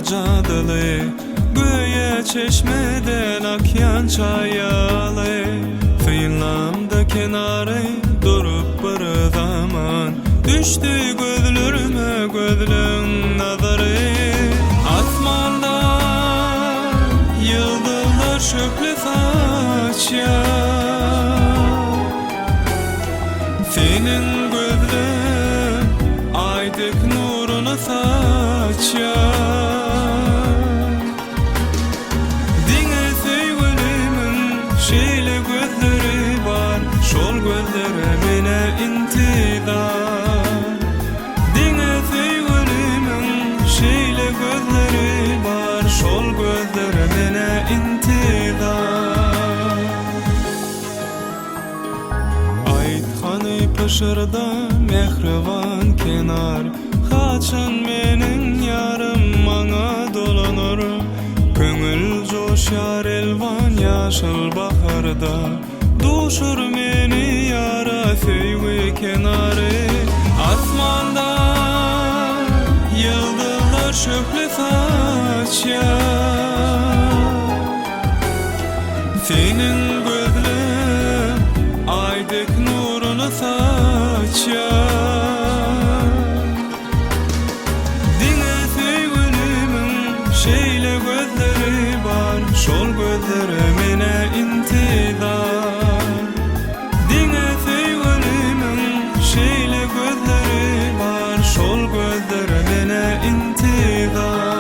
cadılı, göğe çeşmeden akyan çayalı. Finlamda kenarı durup bir zaman, düştü gözlerime gözlün nazarı. Asmanda yıldızlar şöklü saçya, senin gözlün aydık nurunu saçya. Dine sevgilimin şeyle gözleri var, şol gözlere mine intizar. Dine sevgilimin şeyle gözleri var, şol gözlere mine intizar. Aytxany pışırda mehriban kenar, haçan menin yarım maňa dolanır. Köngül joşar elvan yaşıl baharda, duşur meni yara sevgi kenarı. Asmanda yıldızlar şöklü saçya, senin gözlün aydık nurunu saçya. Dine sevgilimin şeyle gözleri var, şol gözlere mine intizar. Dine sevgilimin şeyle gözleri var, şol gözlere mine intizar.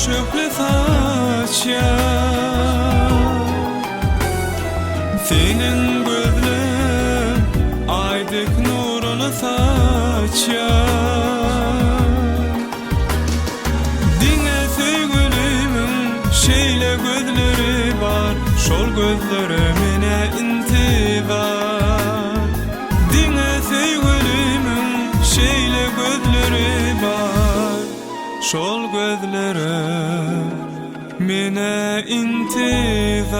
Şöklü saçya, senin gözlün aydık nurunu saçya. Dine sevgilimin şeyle gözleri var, şol gözlere mine intizar. Dine sevgilimin şeyle gözleri var, şol gözlere mine intizar.